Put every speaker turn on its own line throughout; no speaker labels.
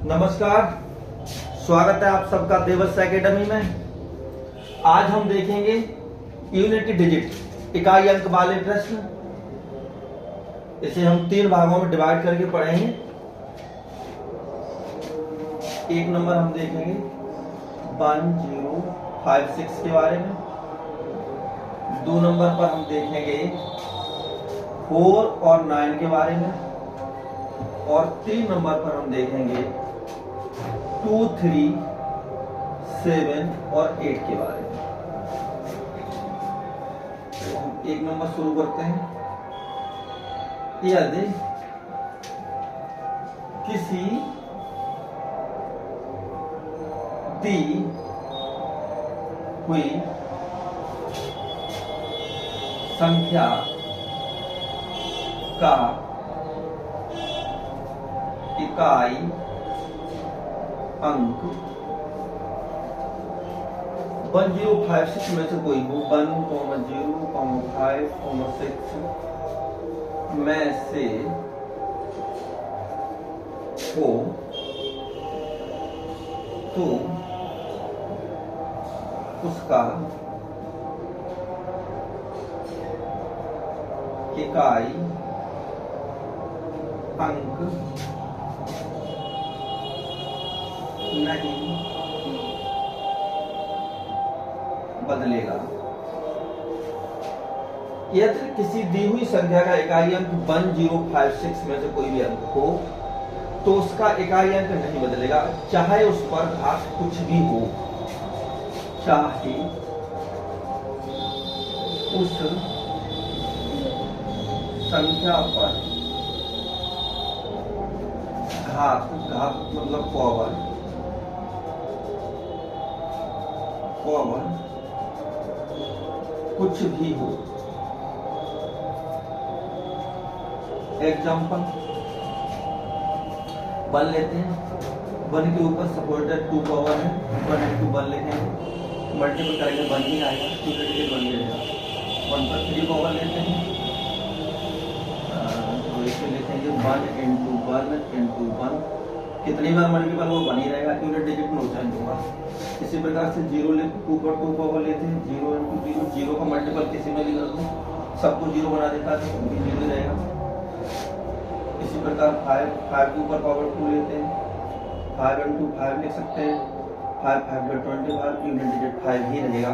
नमस्कार, स्वागत है आप सबका देवस एकेडमी में। आज हम देखेंगे यूनिट डिजिट इकाई अंक वाले प्रश्न। इसे हम 3 भागों में डिवाइड करके पढ़ेंगे। 1 नंबर हम देखेंगे 1056 के बारे में। 2 नंबर पर हम देखेंगे 4 और 9 के बारे में। और 3 नंबर पर हम देखेंगे 2, 3, 7 और 8 के बारे में। तो हम 1 नंबर शुरू करते हैं। यदि किसी दी हुई संख्या का इकाई अंक 1056 में से कोई हो, 1, 0, 5, 6 में से हो तो उसका इकाई अंक नहीं बदलेगा। यदि किसी दी हुई संख्या का इकाई अंक 1056 में से कोई भी अंक हो तो उसका इकाई अंक नहीं बदलेगा, चाहे उस पर घात कुछ भी हो। चाहे उस संख्या पर घात मतलब पावर कुछ भी हो। एग्जाम्पल 1 लेते हैं। 1 के ऊपर सपोर्टेड 2 पावर है, 1 into 1 लिखेंगे, मल्टीपल करेंगे 1 ही आएगा, 2 के 1 रहेगा। 1 पर 3 पावर लेते हैं तो इसे लिखेंगे 1 into 1 कितनी बार मल्टीपल वो 1 ही रहेगा, यूनिट डिजिट में चेंज होगा। इसी प्रकार से 0 लेते 2 पर 2 पावर लेते हैं, 0 into 0, 0 का मल्टीपल किसी में भी कर दो सबको 0 बना देता है तो 0 ही रहेगा। इसी प्रकार 5 के ऊपर पावर 2 लेते हैं, 5 into 5 लिख सकते हैं, 5 5 25, यूनिट डिजिट 5 ही रहेगा।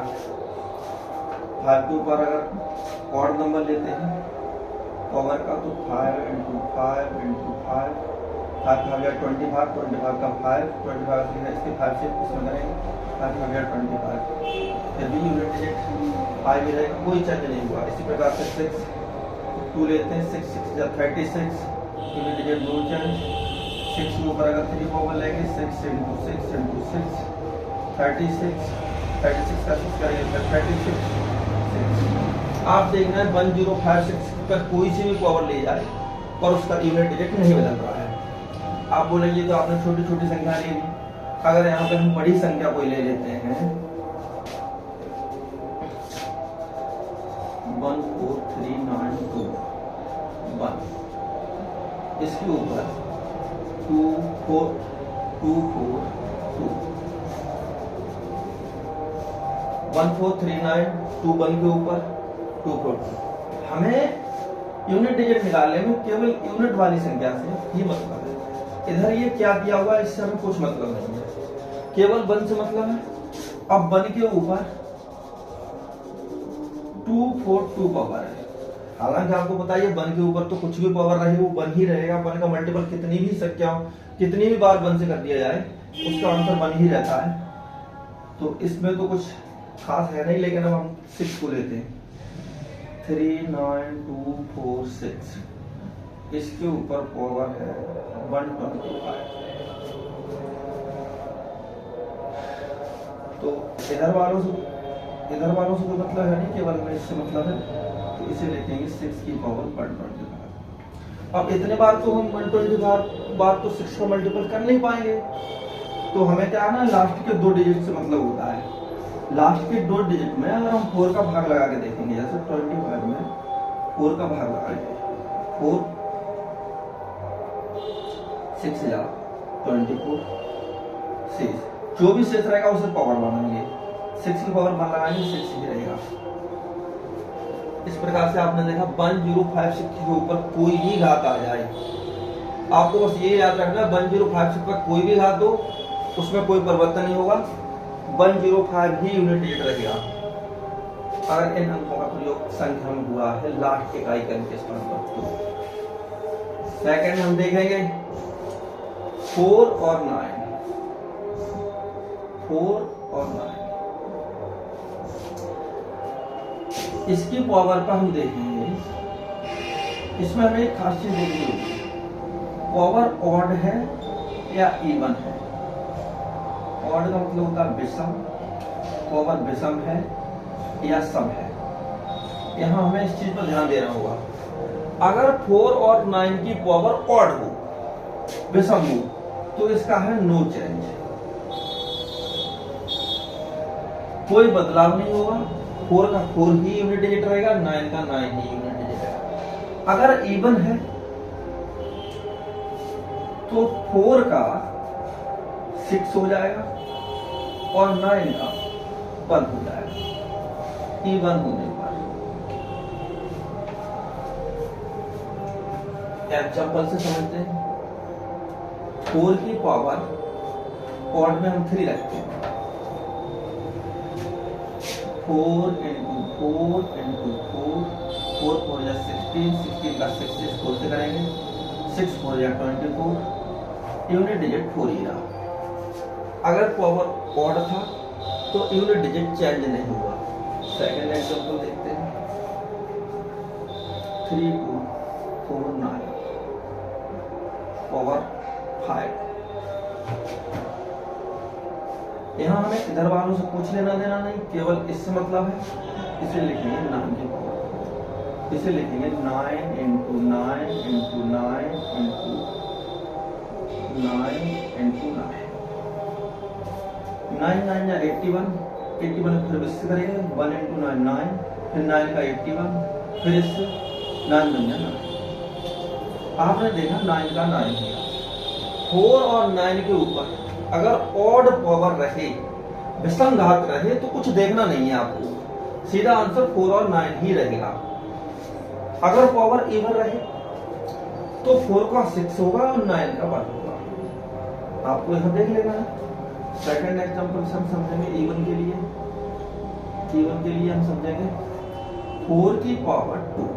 5 के ऊपर अगर ऑड नंबर लेते हैं पावर का तो 5 into 5 into 5 25 का 5, 25 इसके 5 से इसमें करेंगे 525, फिर भी यूनिट डिजिट 5 ही रहेगा, कोई चेंज नहीं हुआ। इसी प्रकार से 6 2 लेते हैं, 6 6 36, यूनिट डिजिट नो चेंज। 6 के ऊपर अगर 3 पावर लेंगे 6 into 6 into 6 36 का 6 करेंगे 36। आप देखना है 1056 पर कोई सी भी पावर ले जाए और उसका यूनिट डिजिट नहीं बदल रहा है। आप बोलेंगे तो आपने छोटी छोटी संख्या ले ली, अगर यहाँ पे हम बड़ी संख्या कोई ले लेते हैं 14392 1, इसके ऊपर 24242 14392 1 के ऊपर 242। हमें यूनिट डिजिट निकालने में केवल यूनिट वाली संख्या से ही मतलब है। इधर ये क्या दिया हुआ है इससे हमें कुछ मतलब नहीं है, केवल 1 से मतलब है। अब 1 के ऊपर 242 पावर है, हालांकि आपको पता है 1 के ऊपर तो कुछ भी पावर रहे वो 1 ही रहेगा। 1 का मल्टीपल कितनी भी संख्या कितनी भी बार 1 से कर दिया जाए उसका आंसर 1 ही रहता है, तो इसमें तो कुछ खास है नहीं। लेकिन अब हम 6 को लेते हैं, 39246, इसके ऊपर पावर है 125। तो इधर वालों से कोई मतलब है नहीं, केवल हमें इससे मतलब है, तो इसे लिखेंगे 6 की पावर 125। अब इतने बार तो हम 125 बार तो 6 का मल्टीपल कर नहीं पाएंगे, तो हमें क्या है ना, लास्ट के 2 डिजिट से मतलब होता है। लास्ट के 2 डिजिट में अगर हम 4 का भाग लगा के देखेंगे, जैसे 25 में 4 का भाग लगाएंगे, 4 6 जा 24 शेष, जो भी शेष रहेगा उसे पावर बनाएंगे, 6 की पावर मान लगाएंगे 6 ही रहेगा। इस प्रकार से आपने देखा 1056 के ऊपर कोई भी घात आ जाए, आपको बस ये याद रखना 1056 पर कोई भी घात हो उसमें कोई परिवर्तन नहीं होगा, 105 ही यूनिट डिजिट रहेगा। अगर इन अंकों का प्रयोग संख्या में हुआ है लास्ट इकाई के अंक के स्थान पर तो। सेकंड हम देखेंगे 4 और 9, 4 और 9 इसकी पावर पर हम देखेंगे, इसमें हमें एक खास चीज देखनी होगी, पावर ऑड है या इवन है। ऑड का मतलब होता है विषम, पावर विषम है या सम है, यहां हमें इस चीज पर ध्यान देना होगा। अगर 4 और 9 की पावर ऑड हो, विषम हो, तो इसका है नो चेंज, कोई बदलाव नहीं होगा, 4 का 4 ही यूनिट डिजिट रहेगा, 9 का 9 ही यूनिट डिजिट रहेगा। अगर इवन है तो 4 का 6 हो जाएगा और 9 का 1 हो जाएगा, इवन होने पर। एग्जाम्पल से समझते हैं, 4 की पावर ऑड में हम 3 रखते हैं, 4 into 4 into 4, 4 4 या 16, 16 का 6 4 से करेंगे, 6 4 या 24, यूनिट डिजिट 4 ही रहा। अगर पावर ऑड था तो यूनिट डिजिट चेंज नहीं हुआ। सेकंड एग्जांपल देखते हैं, 3 2 4 9 पावर 5। यहाँ हमें इधर वालों से कुछ लेना देना नहीं, केवल इससे मतलब है, इसे लिखेंगे 9 की पावर, इसे लिखेंगे 9 into 9 into 9 into 9 into 9, 9 9 या 81, 81 फिर इससे करेंगे 1 into 9 9, फिर 9 का 81, फिर इससे 9 बन जाए 9। आपने देखा 9 का 9 किया। 4 और 9 के ऊपर अगर ऑड पावर रहे, विषम घात रहे, तो कुछ देखना नहीं है आपको, सीधा आंसर 4 और 9 ही रहेगा। अगर पावर इवन रहे तो 4 का 6 होगा और 9 का 1 होगा, आपको यहां देख लेना है। सेकंड एग्जांपल से हम समझेंगे इवन के लिए, हम समझेंगे 4 की पावर 2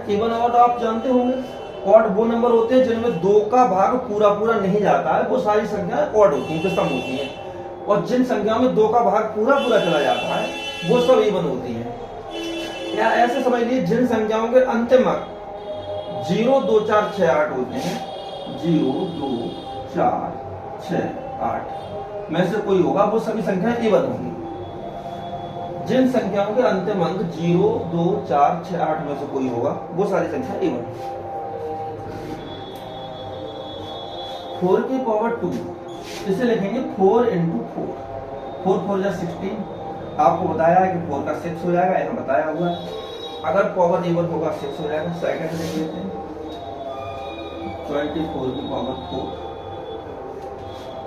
इवन ऑड आप जानते होंगे, ऑड वो नंबर होते हैं जिनमें 2 का भाग पूरा पूरा नहीं जाता है, वो सारी संख्याएं ऑड होती हैं, विषम होती हैं, और जिन संख्याओं में 2 का भाग पूरा पूरा चला जाता है वो सब इवन होती हैं। या ऐसे समझ लीजिए जिन संख्याओं के अंतिम अंक 0 2 4 6 8 होते हैं, 0 2 4 6 8 में से कोई होगा, वो सभी संख्याएं इवन होंगी। जिन संख्याओं के अंतिम अंक 0 2 4 6 8 में से कोई होगा, वो सारी संख्या इवन। 4 की पावर 2, इसे लिखेंगे 4 into 4, 4 4 या 16, आपको बताया है कि 4 का 6 हो जाएगा, यहाँ बताया हुआ है। अगर पावर इवन होगा 6 हो जाएगा। सेकंड लिख लेते हैं 24 की पावर 4,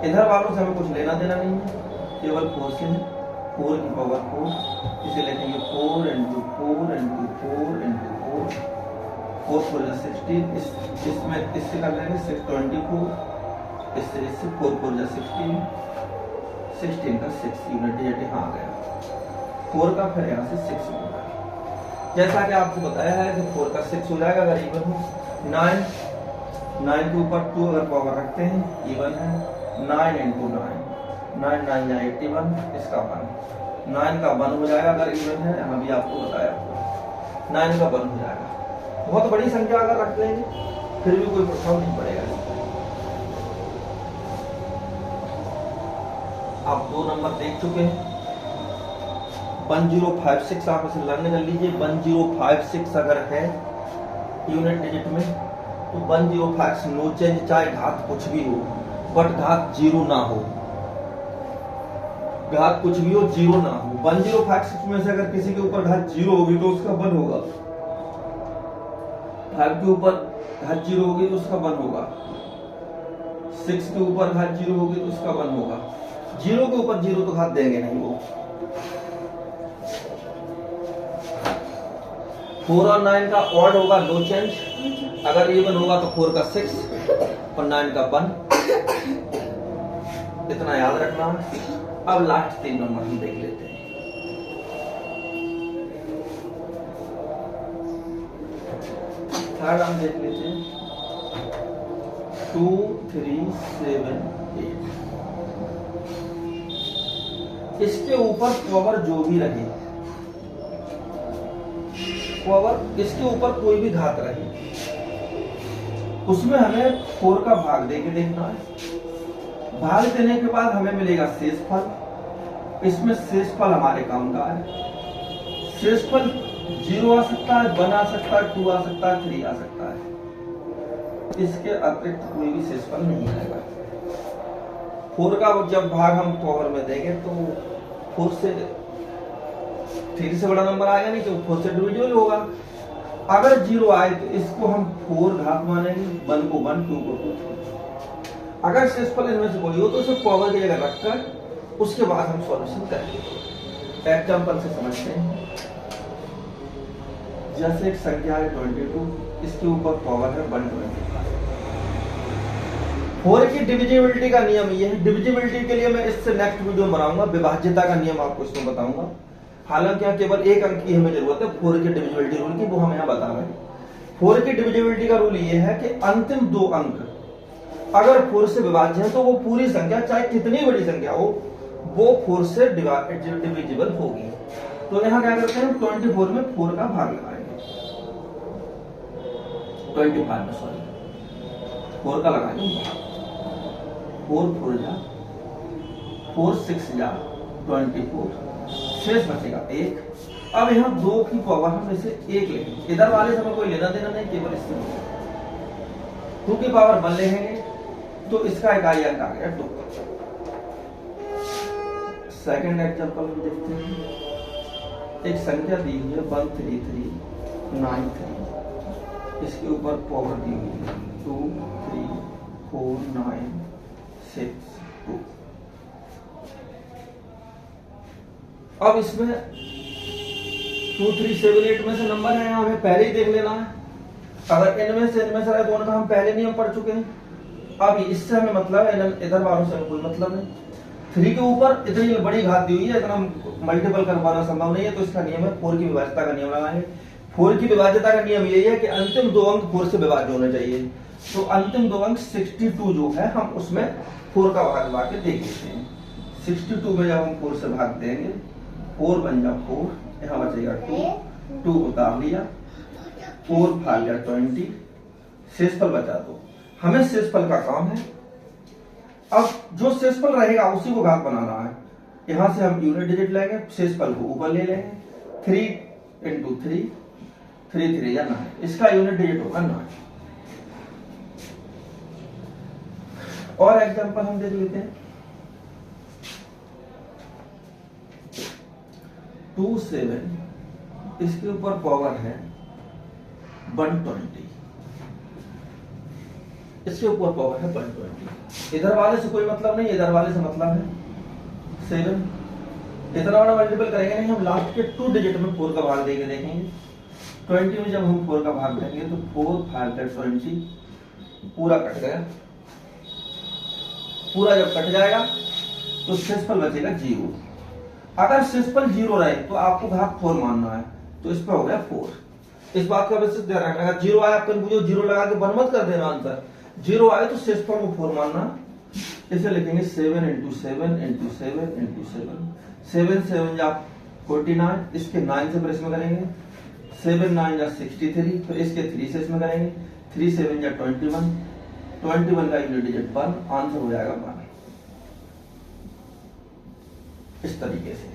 इधर वालों से हमें कुछ लेना देना नहीं है, केवल 4 से है। 4 की पावर 4, इसे लिखेंगे 4 into 4 into 4 into 4, 4 4 या 16, इसमें इससे कर देंगे 624, इससे 4 4 या 16, 16 का 6 यूनिट डिजिट यहाँ आ गया। 4 का फिर यहाँ से 6 होगा, जैसा कि आपको बताया है कि 4 का 6 हो जाएगा अगर इवन हो। 9 के ऊपर 2 अगर पावर रखते हैं, इवन है। 9 into 9, 9 9 या 81, इसका 1, 9 का 1 हो जाएगा अगर इवन है, यहाँ भी आपको बताया 9 का 1 हो जाएगा। बहुत बड़ी संख्या अगर रख लेंगे फिर भी कोई प्रभाव नहीं पड़ेगा। आप 2 नंबर देख चुके हैं, 1056 आप इसे लर्न कर लीजिए। 1056 अगर है यूनिट डिजिट में तो 105 नो चेंज, चाहे घात कुछ भी हो, बट घात 0 ना हो, घात कुछ भी हो 0 ना हो। 1056 में से अगर किसी के ऊपर घात 0 होगी तो उसका 1 होगा, 5 के ऊपर घात 0 होगी तो उसका 1 होगा। 6 के ऊपर घात 0 होगी तो इसका 1 होगा। 0 के ऊपर 0 तो घात देंगे नहीं वो। 4 और 9 का ऑड होगा, नो चेंज। अगर इवन होगा तो 4 का 6 और 9 का 1, इतना याद रखना। अब लास्ट 3 नंबर हम देख लेते हैं। थर्ड हम देख लेते हैं 2 3 7 8। इसके ऊपर पावर जो भी रहे, पावर इसके ऊपर कोई भी घात रहे, उसमें हमें 4 का भाग देके देखना है। भाग देने के बाद हमें मिलेगा शेषफल। इसमें शेषफल हमारे काम का है। शेषफल 0 आ सकता है, 1 आ सकता है, 2 आ सकता है, 3 आ सकता है। इसके अतिरिक्त कोई भी शेषफल नहीं आएगा। 4 का जब भाग हम पावर में देंगे तो 4 से 3 से बड़ा नंबर आएगा नहीं, तो 4 से डिविजिबल होगा। अगर 0 आए तो इसको हम 4 घात मानेंगे, 1 को 1, 2 को 2। अगर शेषफल इनमें से कोई हो तो उसे पावर की जगह रखकर उसके बाद हम सॉल्यूशन करेंगे। एग्जांपल से समझते हैं। जैसे एक संख्या है 22, इसके ऊपर पावर है 125। 4 की डिविजिबिलिटी का नियम ये है। डिविजिबिलिटी के लिए मैं इससे नेक्स्ट वीडियो बनाऊंगा, विभाज्यता का नियम आपको इसमें बताऊंगा। हालांकि यहाँ केवल एक अंक की हमें जरूरत है 4 की डिविजिबिलिटी रूल की, वो हम यहाँ बता रहे हैं। 4 की डिविजिबिलिटी का रूल ये है कि अंतिम 2 अंक अगर 4 से विभाज्य है तो वो पूरी संख्या, चाहे कितनी बड़ी संख्या हो, वो 4 से डिविजिबल होगी। तो यहाँ क्या करते हैं, 24 में 4 का भाग लगाएंगे, 25 में सॉरी 4 का लगाएंगे भाग। 4 4 जा 4 6 जा 24, शेष बचेगा 1। अब यहाँ 2 की पावर हम इसे 1 लेंगे। इधर वाले से हमें कोई लेना देना नहीं, केवल इसमें 2 की पावर 1 लेंगे तो इसका इकाई अंक आ गया 2। सेकंड एग्जांपल हम देखते हैं। एक संख्या दी हुई है 13393। इसके ऊपर पावर दी हुई है 2 3 4 9 6 2। अब इसमें 2 3 7 8 में से नंबर है, हमें पहले ही देख लेना है। अगर इनमें से रहे तो उनका हम पहले नियम पढ़ चुके हैं। अब इससे हमें मतलब है, इधर वालों से कोई मतलब नहीं। 3 के ऊपर इतनी बड़ी घात दी हुई है, इतना मल्टीपल कर पाना संभव नहीं है, तो इसका नियम है 4 की विभाज्यता का नियम लगाएंगे। 4 की विभाज्यता का नियम यही है कि अंतिम 2 अंक 4 से विभाज्य होने चाहिए। तो अंतिम 2 अंक 62 जो है, हम उसमें 4 का भाग लगा के देख लेते हैं। 62 में जब हम 4 से भाग देंगे, 4 बन जा 4, यहाँ बचेगा 2 उतार लिया, 4 भाग जा 20, शेषफल बचा 2। हमें शेषफल का काम है। अब जो शेषफल रहेगा उसी को घात बनाना है। यहां से हम यूनिट डिजिट लेंगे, शेषफल को ऊपर ले लेंगे। 3 इंटू 3, 3 3 या 9, इसका यूनिट डिजिट होगा 9। और एग्जांपल हम देख लेते हैं। 2 7, इसके ऊपर पावर है 120, इसके ऊपर पावर है 120। इधर वाले से कोई मतलब नहीं, इधर वाले से मतलब है 7। इतना बड़ा मल्टीपल करेंगे नहीं, हम लास्ट के 2 डिजिट में 4 का भाग देके देखेंगे। 20 में जब हम 4 का भाग देंगे तो 4 5 20, पूरा कट गया। पूरा जब कट जाएगा तो शेषफल बचेगा 0। अगर शेषफल 0 रहे तो आपको घात 4 मानना है, तो इस पर हो गया 4। इस बात का विशेष ध्यान रखना। 0 आया, आप कन्फ्यूज 0 लगा के बन मत कर देना आंसर। 0 आए तो शेषफल को 4 मानना। इसे लिखेंगे 7 इंटू 7 इंटू 7 इंटू 7। 7 7 जा 49, इसके 9 से फिर इसमें करेंगे। 7 9 जा 63, फिर इसके 3 से इसमें करेंगे। 3 7 जा 21, 21 का यूनिट डिजिट 1, आंसर हो जाएगा 1। इस तरीके से।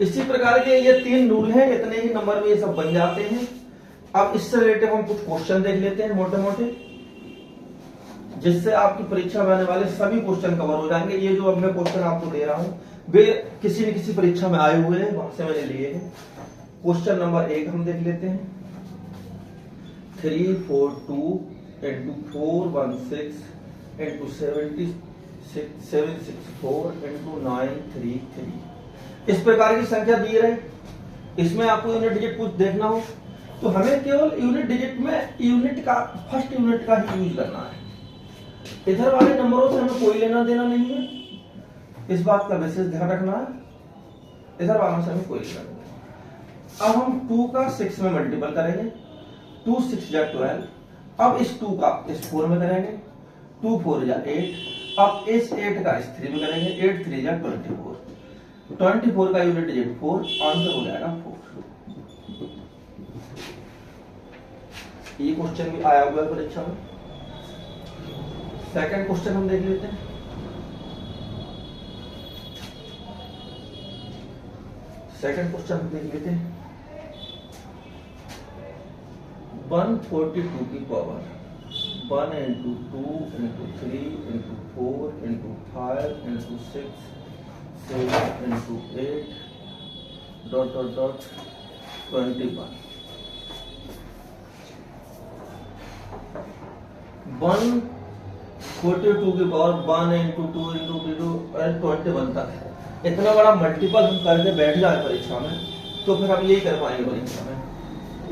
इसी प्रकार के ये 3 रूल हैं, इतने ही नंबर में ये सब बन जाते हैं। अब इससे रिलेटेड हम कुछ क्वेश्चन देख लेते हैं मोटे मोटे, जिससे आपकी परीक्षा में आने वाले सभी क्वेश्चन कवर हो जाएंगे। ये जो अब मैं क्वेश्चन आपको दे रहा हूं वे किसी न किसी परीक्षा में आए हुए हैं, वहां से मैंने लिए हैं। क्वेश्चन नंबर 1 हम देख लेते हैं। 3 4 2 इंटू 4 1 6 इंटू 764 इंटू 933। इस प्रकार की संख्या दी रहे, इसमें आपको यूनिट डिजिट कुछ देखना हो तो हमें केवल यूनिट डिजिट में यूनिट का फर्स्ट यूनिट का ही यूज करना है। इधर वाले नंबरों से हमें कोई लेना देना नहीं है, इस बात का विशेष ध्यान रखना है। इधर वालों से हमें कोई लेना देना। अब हम 2 का 6 में मल्टीपल करेंगे, 2 6 जा 12। अब इस 2 का इस 4 में करेंगे, 2 4 जा 8। अब इस 8 का इस 3 में करेंगे, 8 3 जा 24। 24 का यूनिट डिजिट 4, आंसर हो जाएगा 4। ये क्वेश्चन भी आया हुआ है परीक्षा में। सेकंड क्वेश्चन हम देख लेते हैं। सेकंड क्वेश्चन हम देख लेते हैं। 142 की power 1 into 2 into 3 into 4 into 5 into 6 7 into 8 dot dot dot 21। 142 की पावर 1 इंटू 2 इंटू 21 तक है। इतना बड़ा मल्टीपल हम करके बैठ जाए परीक्षा में तो फिर हम यही कर पाएंगे परीक्षा में।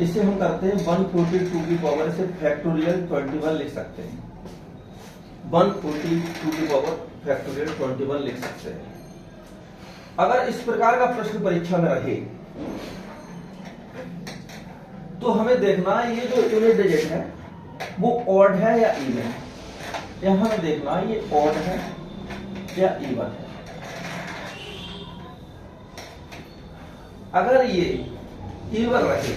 इसे हम करते हैं 142 की पावर से फैक्टोरियल 21 लिख सकते हैं। 142 की पावर फैक्टोरियल 21 लिख सकते हैं। अगर इस प्रकार का प्रश्न परीक्षा में रहे तो हमें देखना है ये जो यूनिट डिजिट है वो ऑड है या इवन है। यहां हमें देखना है ये ऑड है या इवन है। अगर ये इवन रहे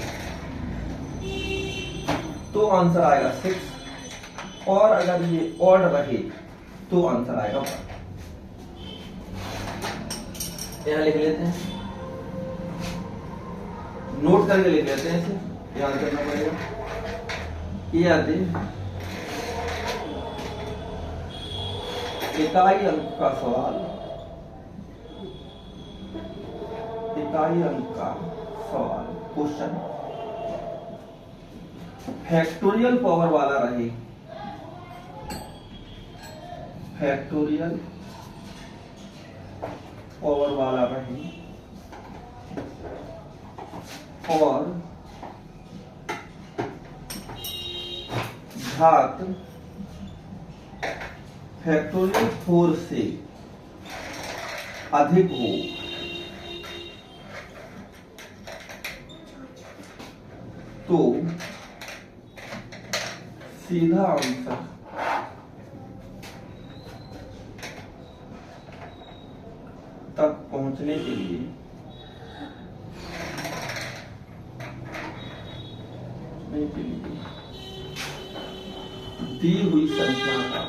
तो आंसर आएगा 6, और अगर ये ऑड रहे तो आंसर आएगा 1। यहां लिख लेते हैं, नोट करके लिख लेते हैं, इसे याद करना पड़ेगा। ये आते इकाई अंक का सवाल, इकाई अंक का सवाल क्वेश्चन फैक्टोरियल पावर वाला रहे, फैक्टोरियल पावर वाला रहे और घात फैक्टोरियल 4 से अधिक हो तो सीधा आंसर तक पहुंचने के लिए दी हुई संख्या का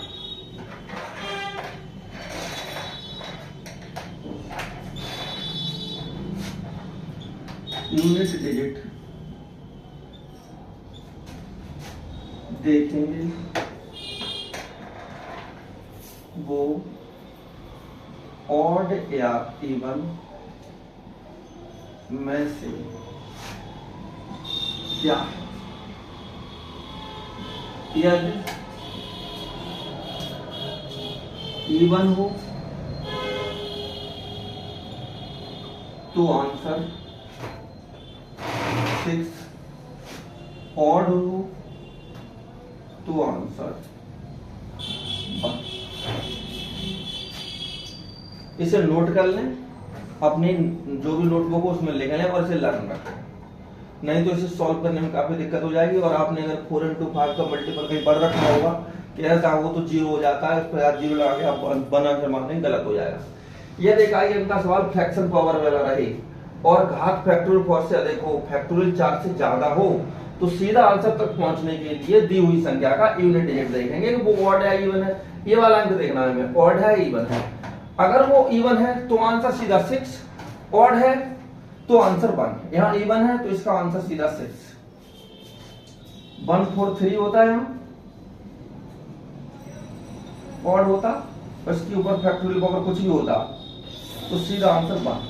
यूनिट डिजिट देखेंगे वो ऑड या इवन में से क्या है। यदि इवन हो तो आंसर 6, ऑड हो तो आंसर 1। इसे नोट कर लें, अपनी जो भी नोटबुक हो उसमें लिख लें और इसे लर्न रखें, नहीं तो इसे सॉल्व करने में काफी दिक्कत हो जाएगी। और आपने अगर 4 इंटू 5 का मल्टीपल कहीं पढ़ रखा होगा कि ऐसा हो तो 0 हो जाता है, उस पर 0 लगा के आप बना के मानेंगे, गलत हो जाएगा। यह देखा इनका सवाल फ्रैक्शन पावर वाला रहे और घात फैक्टोरियल 4 से अधिक हो, फैक्टोरियल 4 से ज्यादा हो तो सीधा आंसर तक पहुंचने के लिए दी हुई संख्या का यूनिट डिजिट देखेंगे कि वो ऑड है इवन है। ये वाला अंक देखना है हमें, ऑड है इवन है। अगर वो इवन है तो आंसर सीधा 6, ऑड है तो आंसर 1। यहां इवन है तो इसका आंसर सीधा 6। 1 4 3 होता है, यहां ऑड होता और इसके ऊपर फैक्टोरियल पावर कुछ भी होता तो सीधा आंसर 1।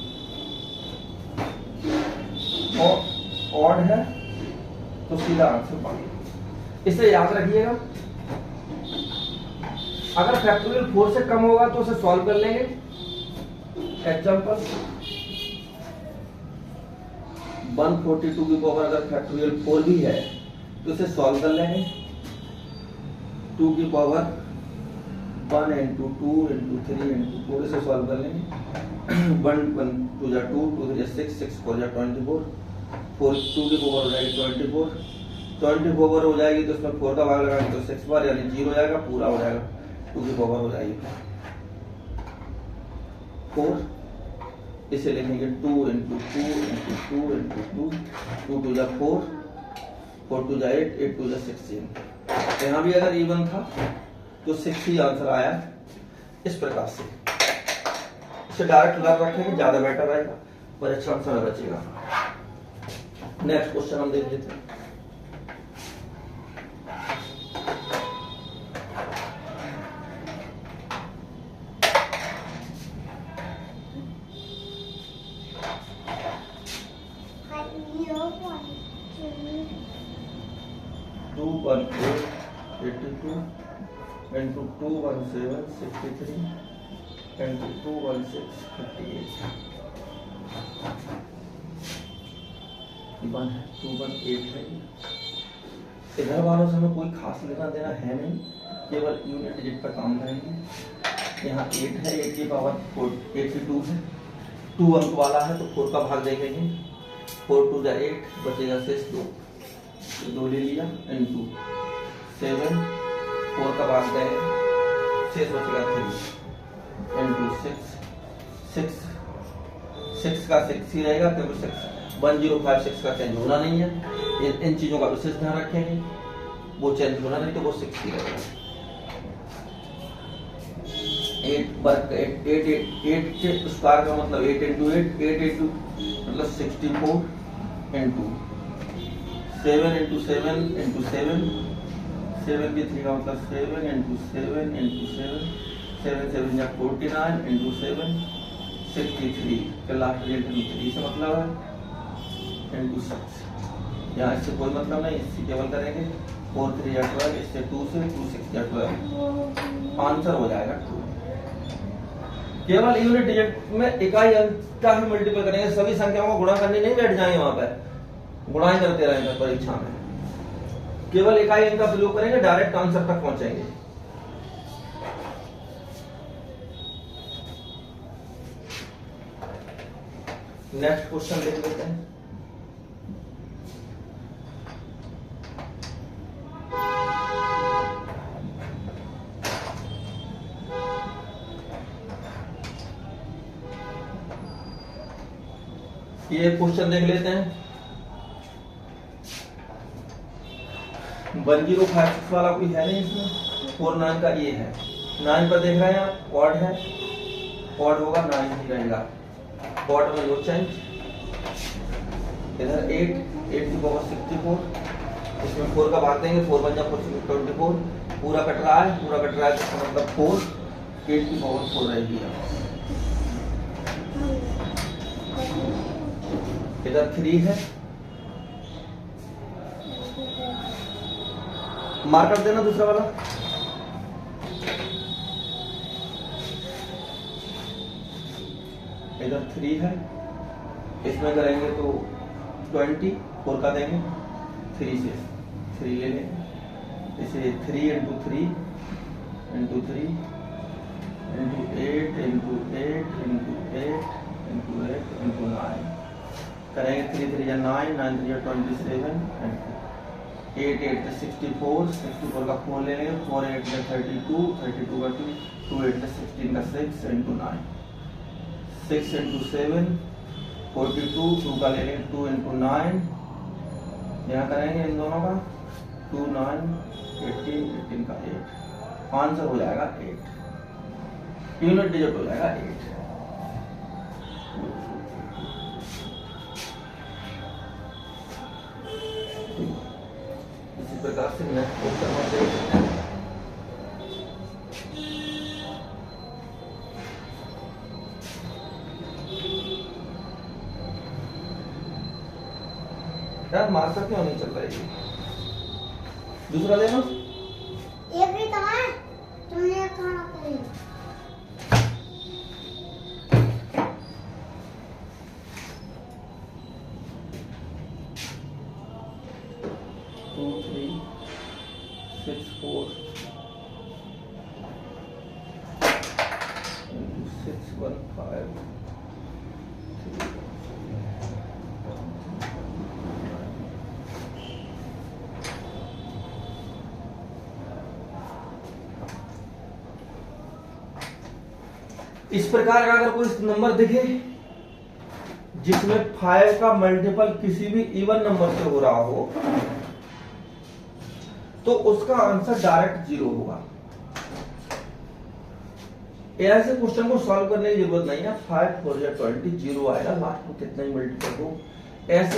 और ऑड है तो सीधा आंसर 1। इसे याद रखिएगा। अगर फैक्टोरियल 4 से कम होगा तो उसे सॉल्व कर लेंगे। एग्जांपल 142 की पावर अगर फैक्टोरियल 4 भी है तो इसे सॉल्व कर लेंगे। 2 की पावर 1 into 2 into 3 into 4 इसे सॉल्व कर लेंगे। 1 1 2 जा 2 2 3 6 6 4 जा 24 4 2 की पावर हो जाएगी 24 हो जाएगी तो इसमें 4 का भाग लगाएंगे तो 6 बार यानी 0 हो जाएगा, पूरा हो जाएगा। 2 की पावर हो जाएगी 4, इसे लिखेंगे 2 into 2 into 2 into 2 2 2 जा 4 4 2 जा 8 8 2 जा 16। यहाँ भी अगर इवन था तो 6 ही आंसर आया। इस प्रकार से इसे डायरेक्ट लग रखेंगे, ज्यादा बेटर रहेगा, परीक्षा में समय बचेगा। नेक्स्ट क्वेश्चन हम देख लेते हैं। Into 217 63 into 216 58 1 है 218 है। इधर वालों से हमें कोई खास लेना देना है नहीं, केवल यूनिट डिजिट पर काम करेंगे। यहाँ 8 है, 8 की पावर 82 है, 2 अंक वाला है तो 4 का भाग देखेंगे। 4 2 जा 8 बचेगा शेष 2, 2 ले लिया into 7 4 का भाग गए, शेष बचेगा 3 into 6 6 का 6 ही रहेगा क्योंकि 1056 का चेंज होना नहीं है। इन चीजों का विशेष ध्यान रखेंगे, वो चेंज होना नहीं तो वो 6 ही रहेगा। 8 के स्क्वायर का मतलब 8 into 8 मतलब 64 into 7 into 7 into 7 7 की 3 का मतलब 7 into 7 into 7 7 7 या 49 into 7 63 का लास्ट रिजल्ट 3 से मतलब है into 6। यहाँ इससे कोई मतलब नहीं, इससे केवल करेंगे 4 3 या 12, इससे 2 से 2 6 या 12 आंसर हो जाएगा 2। केवल यूनिट डिजिट में इकाई अंक का ही मल्टीपल करेंगे, सभी संख्याओं को गुणा करने नहीं बैठ जाएंगे, वहां पर गुणा ही करते रहेंगे परीक्षा में। केवल इकाई अंक का प्रयोग करेंगे, डायरेक्ट आंसर तक पहुंचेंगे। नेक्स्ट क्वेश्चन देख लेते हैं। ये क्वेश्चन देख लेते हैं। 1056 वाला कोई है नहीं इसमें, 49 का ये है। 9 पर देख रहे हैं आप, ऑड है, ऑड होगा 9 ही रहेगा, ऑड में नो चेंज। इधर 8 की पावर 64, इसमें 4 का भाग देंगे, 4 बन जाए 24, पूरा कट रहा है, पूरा कट रहा है तो मतलब 4, 8 की पावर 4 रहेगी। इधर 3 है, मार्क कर देना दूसरा वाला। इधर 3 है, इसमें करेंगे तो 20, 4 का देंगे, 3 से 3 ले लेंगे, इसे 3 into 3 into 3 into 8 into 8 into 8 into 8 into 9 करेंगे। 3 3 या 9 9 3 या 27 8 8 64 64 का 4 ले लेंगे, 4 8 या 32 32 का 2 2 8 या 16 का 6 into 9 6 into 7 42 2 का ले लेंगे, 2 into 9 यहाँ करेंगे इन दोनों का 2 9 18 18 का 8, आंसर हो जाएगा 8, यूनिट डिजिट हो जाएगा 8। इसी प्रकार से नेक्स्ट क्वेश्चन हम देख सकते हैं। यार मार्कर क्यों नहीं चल रहा है? दूसरा देना,
एक भी तो है, तुमने
टू 3 6 4 6 1 5 इस प्रकार का अगर कोई नंबर दिखे जिसमें 5 का मल्टीपल किसी भी इवन नंबर से हो रहा हो तो उसका आंसर डायरेक्ट 0 होगा। ऐसे क्वेश्चन को सॉल्व करने की जरूरत नहीं है। 5 4 20 0 आएगा, लास्ट में कितना ही मल्टीपल हो। ऐसे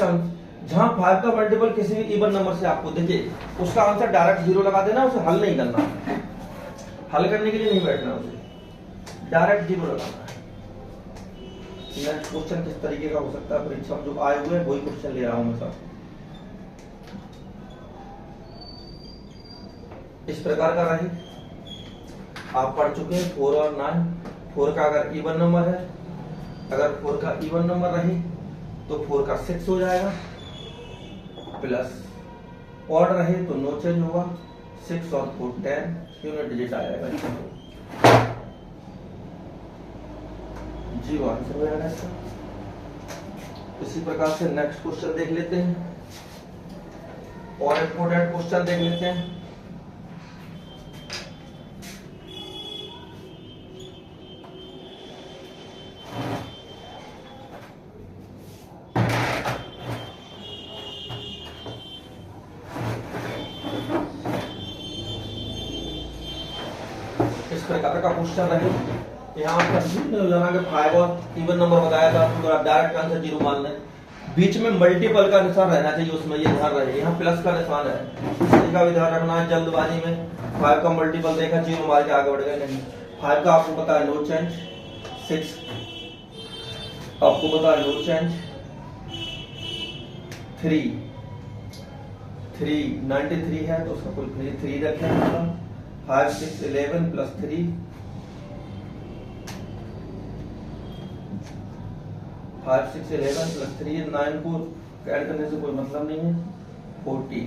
जहां 5 का मल्टीपल किसी भी इवन नंबर से आपको दिखे उसका आंसर डायरेक्ट 0 लगा देना, उसे हल नहीं करना, हल करने के लिए नहीं बैठना, उसे डायरेक्ट 0 लगाना है। नेक्स्ट क्वेश्चन किस तरीके का हो सकता है, परीक्षा में जो आए हुए हैं वही क्वेश्चन ले रहा हूं मैं सब। इस प्रकार का रहे, आप पढ़ चुके हैं 4 और 9। 4 का अगर इवन नंबर है, अगर 4 का इवन नंबर रहे तो 4 का 6 हो जाएगा, प्लस ऑड रहे तो नो चेंज होगा, 6 और 4 10 यूनिट डिजिट आ जाएगा, 0 आंसर हो जाएगा इसका। इसी प्रकार से नेक्स्ट क्वेश्चन देख लेते हैं और इंपोर्टेंट क्वेश्चन देख लेते हैं। इस प्रकार का क्वेश्चन रहे, यहाँ कंफ्यूजन हो जाना कि 5 और इवन नंबर बताया था तो आप डायरेक्ट आंसर 0 मान लें। बीच में मल्टीपल का निशान रहना चाहिए, उसमें ये ध्यान रहे, यहाँ प्लस का निशान है, इसका भी ध्यान रखना है। जल्दबाजी में 5 का मल्टीपल देखा 0 मार के आगे बढ़ गए, नहीं। 5 का आपको पता है नो चेंज, 6 आपको पता है नो चेंज, 3 93 है तो उसका कोई 3 रखें, 5 6 11 प्लस 3 5 6 11 प्लस 3 9 को ऐड करने से कोई मतलब नहीं है, 14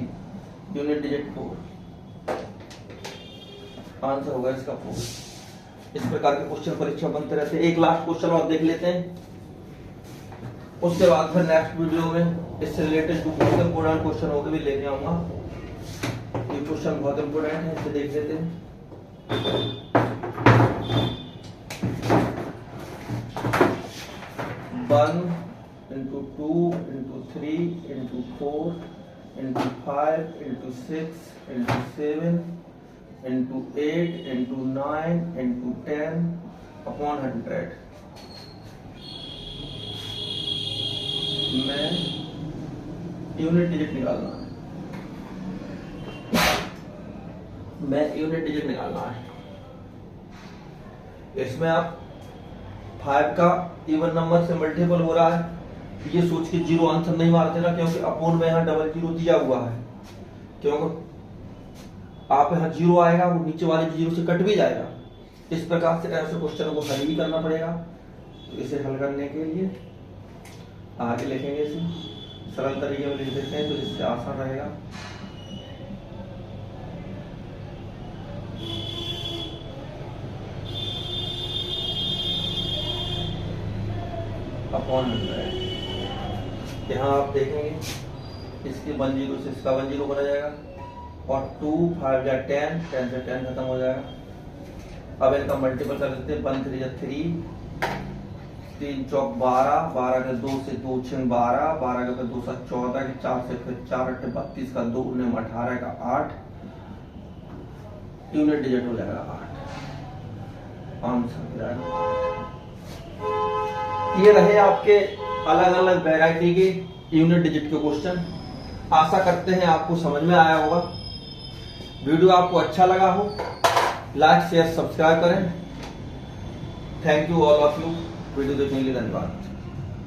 यूनिट डिजिट 4 आंसर होगा इसका 4। इस प्रकार के क्वेश्चन परीक्षा बनते रहते हैं। एक लास्ट क्वेश्चन और देख लेते हैं, उसके बाद फिर नेक्स्ट वीडियो में इससे रिलेटेड जो बहुत इंपोर्टेंट क्वेश्चन होगा भी लेके आऊंगा। ये क्वेश्चन बहुत इंपोर्टेंट है, इसे देख लेते हैं। 1 into 2 into 3 into 4 into 5 into 6 into 7 into 8 into 9 into 10 upon 100 में यूनिट डिजिट निकालना है, इसमें आप 5 का इवन नंबर से मल्टीपल हो रहा है, ये सोच के 0 आंसर नहीं मार देना, क्योंकि अपोन में यहाँ डबल 0 दिया हुआ है, क्योंकि आप यहाँ 0 आएगा वो नीचे वाले 0 से कट भी जाएगा। इस प्रकार से ऐसे क्वेश्चन को हल भी करना पड़ेगा। तो इसे हल करने के लिए आगे लिखेंगे, इसे सरल तरीके में लिख देते हैं तो इससे आसान रहेगा। अपॉन 100 यहाँ आप देखेंगे इसके 1 0 से इसका 1 0 बना जाएगा, और 2 5 या 10 10 से 10 खत्म हो जाएगा। अब इनका मल्टीपल कर देते हैं, 1 3 या 3 3 चौक 12 12 के 2 से 2 6 12 12 के 2 7 14 के 4 से फिर 4 8 32 का 2 9 18 का 8 यूनिट डिजिट हो जाएगा 8 आंसर हो जाएगा 8। ये रहे आपके अलग अलग वैरायटी के यूनिट डिजिट के क्वेश्चन। आशा करते हैं आपको समझ में आया होगा। वीडियो आपको अच्छा लगा हो, लाइक शेयर सब्सक्राइब करें। Thank you all of you. Video देखने के लिए धन्यवाद।